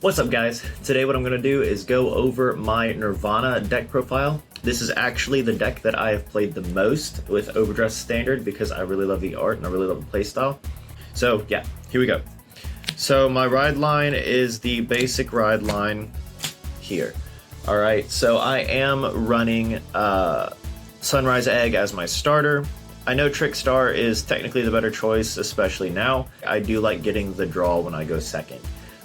What's up, guys? Today what I'm going to do is go over my Nirvana deck profile. This is actually the deck that I have played the most with Overdress Standard because I really love the art and I really love the playstyle. So yeah, here we go. So my ride line is the basic ride line here. Alright, so I am running Sunrise Egg as my starter. I know Trickstar is technically the better choice, especially now. I do like getting the draw when I go second.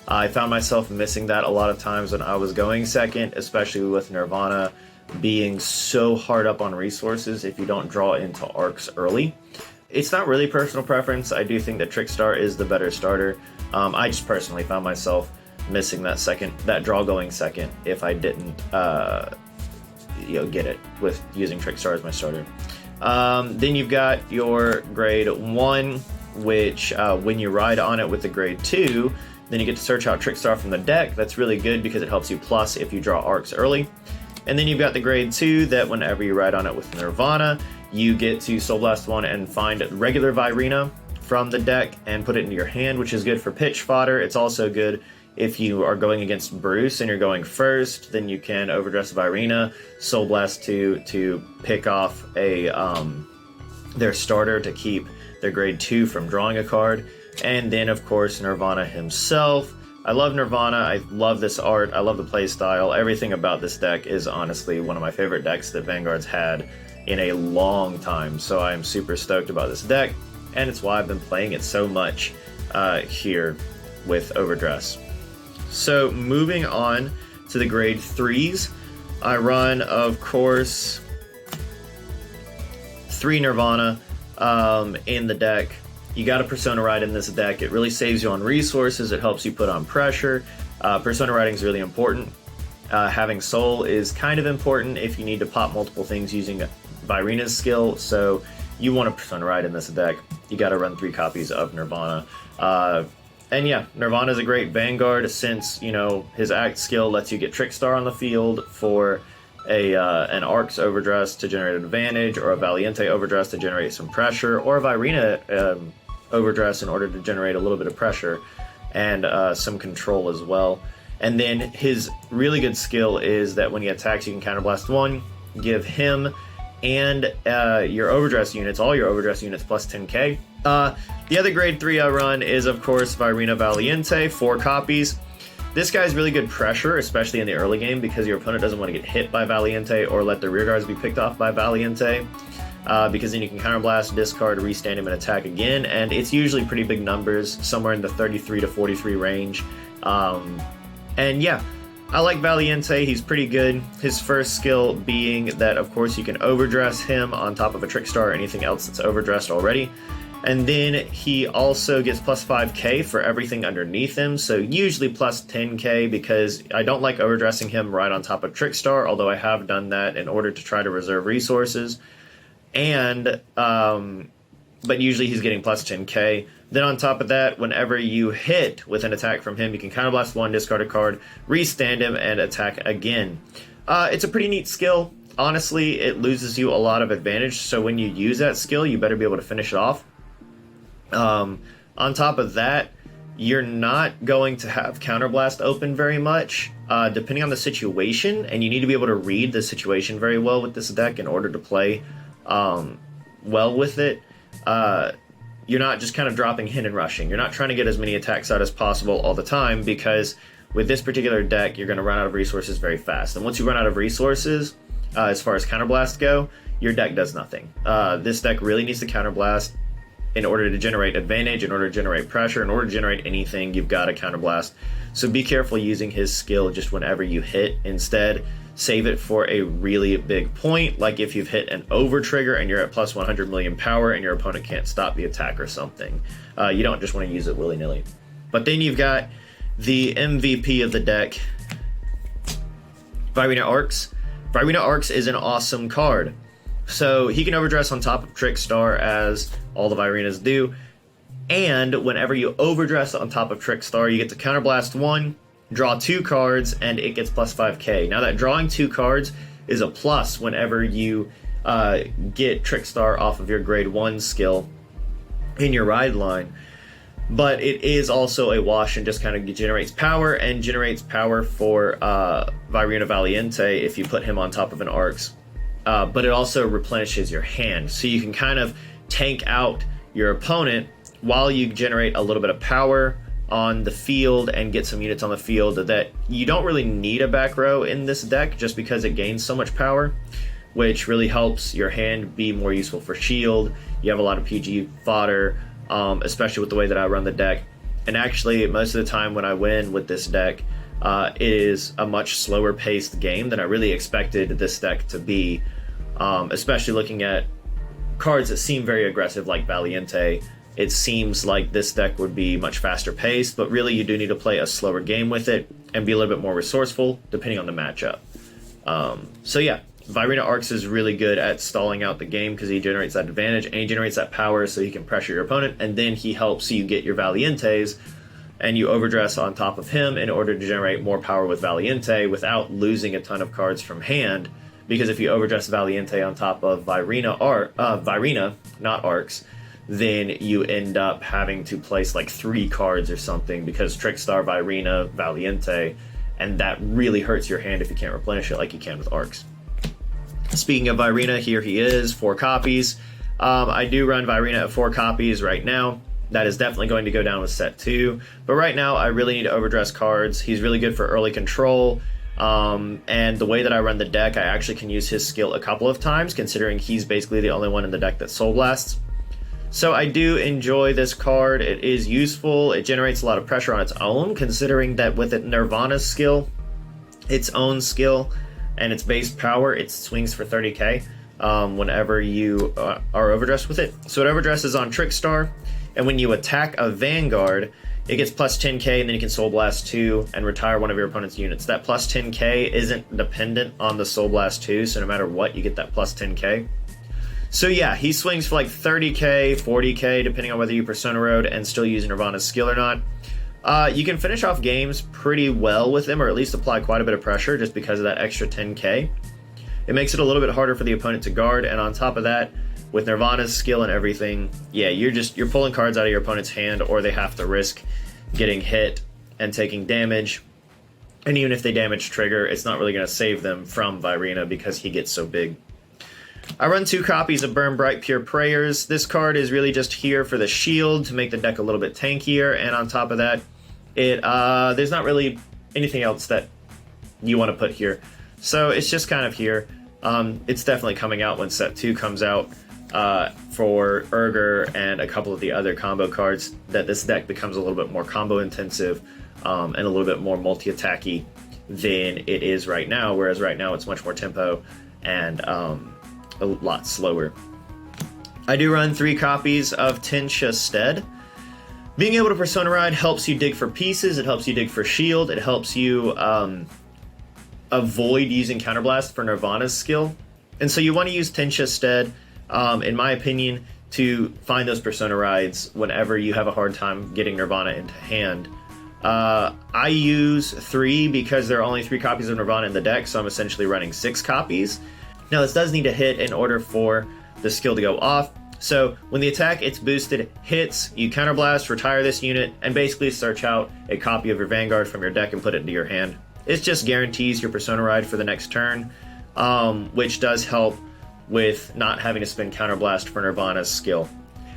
I found myself missing that a lot of times when I was going second, especially with Nirvana being so hard up on resources if you don't draw into arcs early. It's not really personal preference. I do think that Trickstar is the better starter. I just personally found myself missing that draw going second if I didn't get it with using Trickstar as my starter. Then you've got your grade 1, which when you ride on it with the grade 2, then you get to search out Trickstar from the deck. That's really good because it helps you plus if you draw arcs early. And then you've got the grade 2 that whenever you ride on it with Nirvana, you get to Soul Blast 1 and find regular Virena from the deck and put it into your hand, which is good for pitch fodder. It's also good if you are going against Bruce and you're going first, then you can Overdress Virena, Soul Blast 2 to pick off their starter to keep their grade 2 from drawing a card. And then, of course, Nirvana himself. I love Nirvana. I love this art. I love the play style. Everything about this deck is honestly one of my favorite decks that Vanguard's had in a long time. So I'm super stoked about this deck, and it's why I've been playing it so much here with Overdress. So moving on to the grade 3s, I run, of course, 3 Nirvana in the deck. You got a Persona Ride in this deck. It really saves you on resources. It helps you put on pressure. Persona Riding is really important. Having Soul is kind of important if you need to pop multiple things using Virena's skill. So you want a Persona Ride in this deck. You got to run 3 copies of Nirvana. And yeah, Nirvana is a great Vanguard since, his Act skill lets you get Trickstar on the field for an Arcs Overdress to generate an advantage, or a Valiente Overdress to generate some pressure, or a Virena Overdress in order to generate a little bit of pressure and some control as well. And then his really good skill is that when he attacks, you can Counterblast 1, give him and your Overdress units, all your Overdress units, plus 10k. The other grade 3 I run is, of course, Virena Valiente, 4 copies. This guy's really good pressure, especially in the early game, because your opponent doesn't want to get hit by Valiente or let the rear guards be picked off by Valiente, because then you can Counterblast, discard, restand him, and attack again, and it's usually pretty big numbers, somewhere in the 33 to 43 range. And yeah, I like Valiente. He's pretty good. His first skill being that, of course, you can Overdress him on top of a Trickstar or anything else that's Overdressed already. And then he also gets plus 5k for everything underneath him, so usually plus 10k, because I don't like overdressing him right on top of Trickstar, although I have done that in order to try to reserve resources. And but usually he's getting plus 10k. Then on top of that, whenever you hit with an attack from him, you can Counterblast 1, discard a card, restand him, and attack again. It's a pretty neat skill. Honestly, it loses you a lot of advantage, so when you use that skill, you better be able to finish it off. On top of that, you're not going to have Counterblast open very much, depending on the situation, and you need to be able to read the situation very well with this deck in order to play well with it. You're not just kind of dropping hit and rushing. You're not trying to get as many attacks out as possible all the time, because with this particular deck, you're going to run out of resources very fast. And once you run out of resources, as far as Counterblast go, your deck does nothing. This deck really needs to Counterblast in order to generate advantage, in order to generate pressure, in order to generate anything, you've got to Counterblast. So be careful using his skill just whenever you hit. Instead, save it for a really big point, like if you've hit an over trigger and you're at plus 100 million power and your opponent can't stop the attack or something. You don't just want to use it willy-nilly. But then you've got the MVP of the deck, Virena Arcs. Virena Arcs is an awesome card. So he can Overdress on top of Trickstar, as all the Virenas do, and whenever you Overdress on top of Trickstar, you get to Counterblast 1, draw 2 cards, and it gets plus 5k. Now that drawing 2 cards is a plus whenever you get Trickstar off of your grade 1 skill in your ride line. but it is also a wash and just kind of generates power, and generates power for Virena Valiente if you put him on top of an Arcs. But it also replenishes your hand, so you can kind of tank out your opponent while you generate a little bit of power on the field and get some units on the field that you don't really need a back row in this deck just because it gains so much power, which really helps your hand be more useful for shield. You have a lot of PG fodder, especially with the way that I run the deck. And actually, most of the time when I win with this deck, it is a much slower paced game than I really expected this deck to be, especially looking at cards that seem very aggressive like Valiente. It seems like this deck would be much faster paced, but really you do need to play a slower game with it and be a little bit more resourceful depending on the matchup. So yeah, Virena Arcs is really good at stalling out the game because he generates that advantage and he generates that power so he can pressure your opponent, and then he helps you get your Valientes and you overdress on top of him in order to generate more power with Valiente without losing a ton of cards from hand. Because if you overdress Valiente on top of Virena, not Arcs, then you end up having to place like 3 cards or something because Trickstar, Virena, Valiente, and that really hurts your hand if you can't replenish it like you can with Arcs. Speaking of Virena, here he is, 4 copies. I do run Virena at 4 copies right now. That is definitely going to go down with set 2. But right now, I really need to overdress cards. He's really good for early control. And the way that I run the deck, I actually can use his skill a couple of times, considering he's basically the only one in the deck that Soul Blasts. So I do enjoy this card. It is useful. It generates a lot of pressure on its own, considering that with it Nirvana's skill, its own skill, and its base power, it swings for 30k whenever you are overdressed with it. So it overdresses on Trickstar, and when you attack a Vanguard, it gets plus 10k, and then you can Soul Blast 2 and retire one of your opponent's units. That plus 10k isn't dependent on the Soul Blast 2, so no matter what, you get that plus 10k. So yeah, he swings for like 30k, 40k, depending on whether you Persona Road and still use Nirvana's skill or not. You can finish off games pretty well with him, or at least apply quite a bit of pressure just because of that extra 10k. It makes it a little bit harder for the opponent to guard, and on top of that, with Nirvana's skill and everything, yeah, you're pulling cards out of your opponent's hand, or they have to risk getting hit and taking damage. And even if they damage trigger, it's not really going to save them from Virena because he gets so big. I run 2 copies of Burn Bright Pure Prayers. This card is really just here for the shield to make the deck a little bit tankier, and on top of that, there's not really anything else that you want to put here. So it's just kind of here. It's definitely coming out when set 2 comes out for Urger and a couple of the other combo cards, that this deck becomes a little bit more combo intensive and a little bit more multi-attacky than it is right now, whereas right now it's much more tempo and a lot slower. I do run 3 copies of Tinchested. Being able to Persona Ride helps you dig for pieces, it helps you dig for shield, it helps you avoid using Counterblast for Nirvana's skill. And so you want to use Tinchested, in my opinion, to find those Persona Rides whenever you have a hard time getting Nirvana into hand. I use 3 because there are only 3 copies of Nirvana in the deck, so I'm essentially running 6 copies. Now this does need to hit in order for the skill to go off. So when the attack it's boosted hits, you Counterblast, retire this unit, and basically search out a copy of your Vanguard from your deck and put it into your hand. It just guarantees your Persona Ride for the next turn, which does help with not having to spend Counterblast for Nirvana's skill.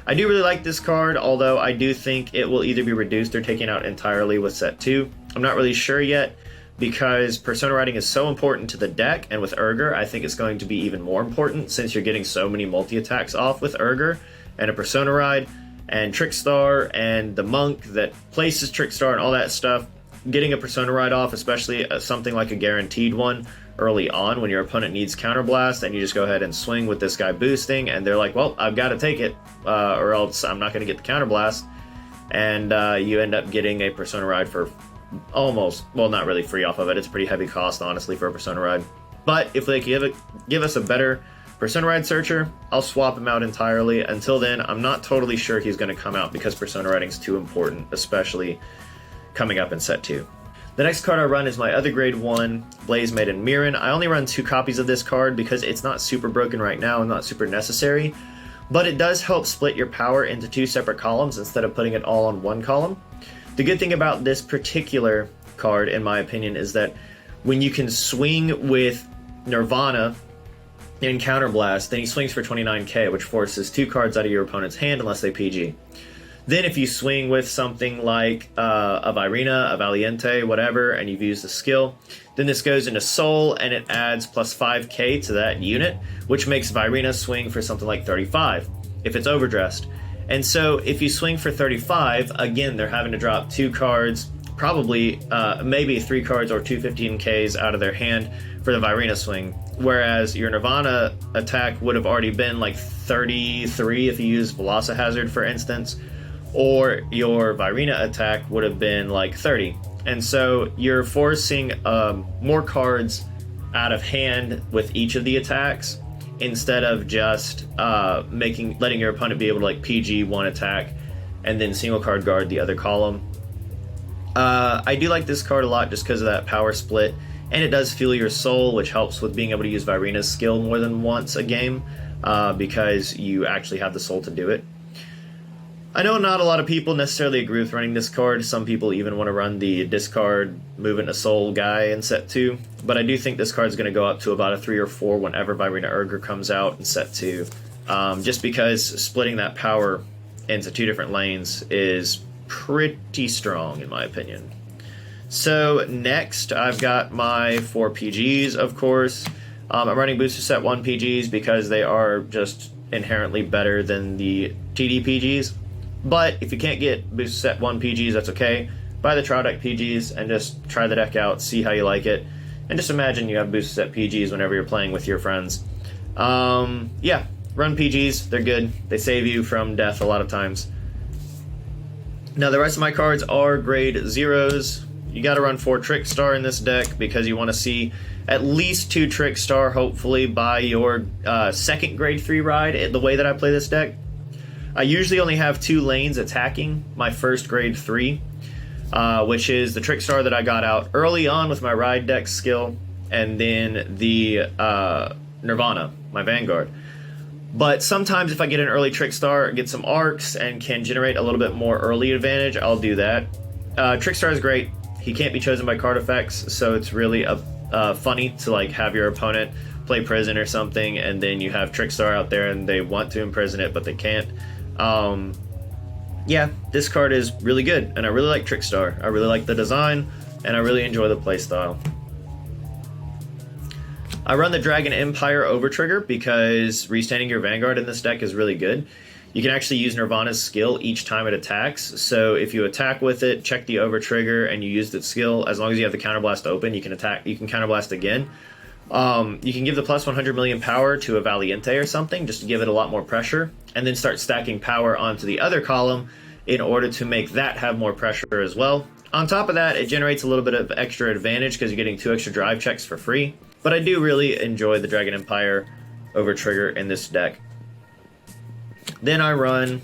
I do really like this card, although I do think it will either be reduced or taken out entirely with set 2. I'm not really sure yet, because Persona Riding is so important to the deck, and with Urger, I think it's going to be even more important since you're getting so many multi-attacks off with Urger and a Persona Ride and Trickstar and the Monk that places Trickstar and all that stuff. Getting a Persona Ride off, especially something like a guaranteed one early on when your opponent needs Counterblast, and you just go ahead and swing with this guy boosting, and they're like, well, I've got to take it, or else I'm not going to get the Counterblast, and you end up getting a Persona Ride for almost, well, not really free off of it. It's a pretty heavy cost, honestly, for a Persona Ride. But if they give us a better Persona Ride Searcher, I'll swap him out entirely. Until then, I'm not totally sure he's going to come out because Persona Riding is too important, especially coming up in set 2. The next card I run is my other grade 1, Blaze Maiden Mirren. I only run 2 copies of this card because it's not super broken right now and not super necessary. but it does help split your power into 2 separate columns instead of putting it all on 1 column. The good thing about this particular card, in my opinion, is that when you can swing with Nirvana in Counterblast, then he swings for 29k, which forces 2 cards out of your opponent's hand unless they PG. Then if you swing with something like a Virena, a Valiente, whatever, and you've used the skill, then this goes into Soul and it adds plus 5k to that unit, which makes Virena swing for something like 35 if it's overdressed. And so if you swing for 35, again, they're having to drop 2 cards, probably maybe 3 cards or 2 15ks out of their hand for the Virena swing. Whereas your Nirvana attack would have already been like 33 if you use Velocihazard, for instance, or your Virena attack would have been like 30. And so you're forcing more cards out of hand with each of the attacks instead of just letting your opponent be able to like PG one attack and then single card guard the other column. I do like this card a lot just because of that power split, and it does fuel your soul, which helps with being able to use Virena's skill more than once a game because you actually have the soul to do it. I know not a lot of people necessarily agree with running this card. Some people even want to run the discard, move into soul guy in set 2. But I do think this card is going to go up to about a 3 or 4 whenever Virena Urger comes out in set 2. Just because splitting that power into 2 different lanes is pretty strong in my opinion. So next I've got my 4 PGs, of course. I'm running booster set 1 PGs because they are just inherently better than the TD PGs. But if you can't get booster set 1 PGs, that's okay. Buy the trial deck PGs and just try the deck out, see how you like it. And just imagine you have booster set PGs whenever you're playing with your friends. Yeah, run PGs, they're good. They save you from death a lot of times. Now the rest of my cards are grade 0s. You gotta run 4 Trickstar in this deck because you want to see at least 2 Trickstar, hopefully, by your second grade 3 ride, the way that I play this deck. I usually only have 2 lanes attacking my first grade 3, which is the Trickstar that I got out early on with my ride deck skill, and then the Nirvana, my Vanguard. But sometimes if I get an early Trickstar, get some arcs, and can generate a little bit more early advantage, I'll do that. Trickstar is great. He can't be chosen by card effects, so it's really funny to like have your opponent play prison or something, and then you have Trickstar out there and they want to imprison it, but they can't. Yeah, this card is really good, and I really like Trickstar. I really like the design, and I really enjoy the playstyle. I run the Dragon Empire Overtrigger because restanding your Vanguard in this deck is really good. You can actually use Nirvana's skill each time it attacks, so if you attack with it, check the Overtrigger, and you use its skill, as long as you have the Counterblast open, you can Counterblast again. You can give the plus 100 million power to a Valiente or something, just to give it a lot more pressure, and then start stacking power onto the other column in order to make that have more pressure as well. On top of that, it generates a little bit of extra advantage because you're getting 2 extra drive checks for free, but I do really enjoy the Dragon Empire Overtrigger in this deck. Then I run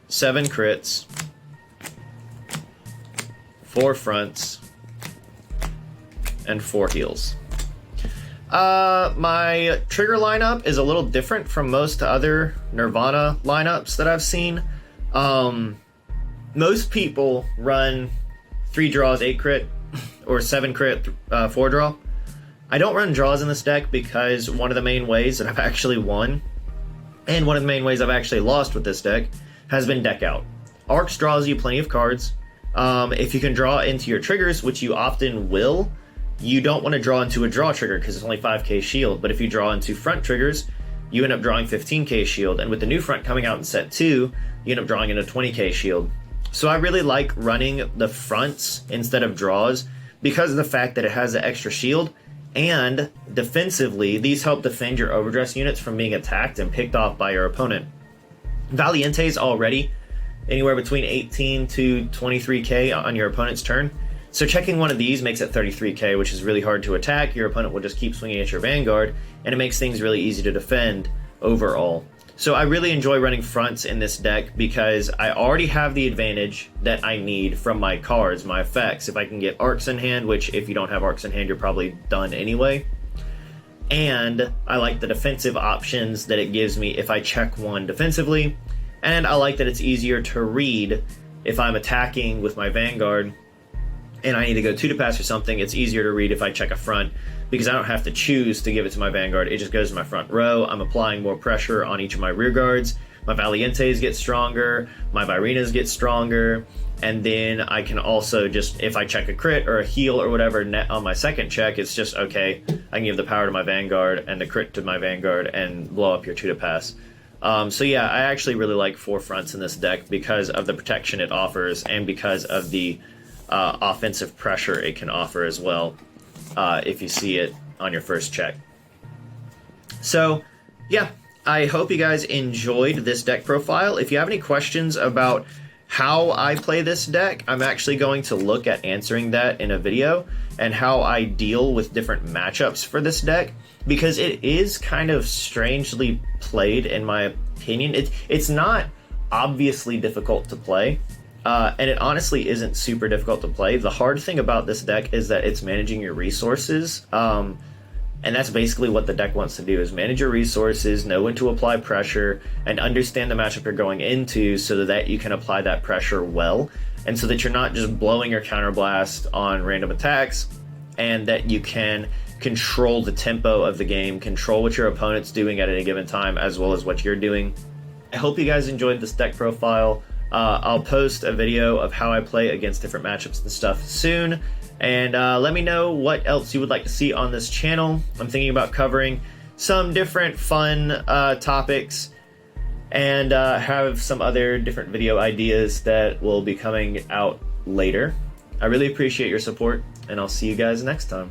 7 crits, 4 fronts, and 4 heals. My trigger lineup is a little different from most other Nirvana lineups that I've seen. Most people run 3 draws, 8 crit, or 7 crit, 4 draw. I don't run draws in this deck because one of the main ways that I've actually won, and one of the main ways I've actually lost with this deck, has been deck out. Arcs draws you plenty of cards. If you can draw into your triggers, which you often will, you don't want to draw into a draw trigger because it's only 5k shield, but if you draw into front triggers, you end up drawing 15k shield, and with the new front coming out in set 2, you end up drawing in a 20k shield. So I really like running the fronts instead of draws because of the fact that it has the extra shield, and defensively, these help defend your Overdress units from being attacked and picked off by your opponent. Valiente's already anywhere between 18 to 23k on your opponent's turn, so checking one of these makes it 33k, which is really hard to attack. Your opponent will just keep swinging at your Vanguard, and it makes things really easy to defend overall. So I really enjoy running fronts in this deck because I already have the advantage that I need from my cards, my effects. If I can get arcs in hand, which if you don't have arcs in hand, you're probably done anyway. and I like the defensive options that it gives me if I check one defensively, and I like that it's easier to read if I'm attacking with my Vanguard and I need to go 2 to pass or something. It's easier to read if I check a front, because I don't have to choose to give it to my Vanguard. It just goes to my front row. I'm applying more pressure on each of my rear guards. My Valientes get stronger, my Virenas get stronger, and then I can also just, if I check a crit or a heal or whatever on my second check, it's just, okay, I can give the power to my Vanguard and the crit to my Vanguard and blow up your 2 to pass. So yeah, I actually really like 4 fronts in this deck because of the protection it offers and because of the offensive pressure it can offer as well, if you see it on your first check. So yeah, I hope you guys enjoyed this deck profile. If you have any questions about how I play this deck, I'm actually going to look at answering that in a video, and how I deal with different matchups for this deck, because it is kind of strangely played in my opinion. It's not obviously difficult to play, and it honestly isn't super difficult to play. The hard thing about this deck is that it's managing your resources, and that's basically what the deck wants to do, is manage your resources, know when to apply pressure, and understand the matchup you're going into so that you can apply that pressure well, and so that you're not just blowing your counterblast on random attacks, and that you can control the tempo of the game, control what your opponent's doing at any given time, as well as what you're doing. I hope you guys enjoyed this deck profile. I'll post a video of how I play against different matchups and stuff soon. And let me know what else you would like to see on this channel. I'm thinking about covering some different fun topics, and have some other different video ideas that will be coming out later. I really appreciate your support, and I'll see you guys next time.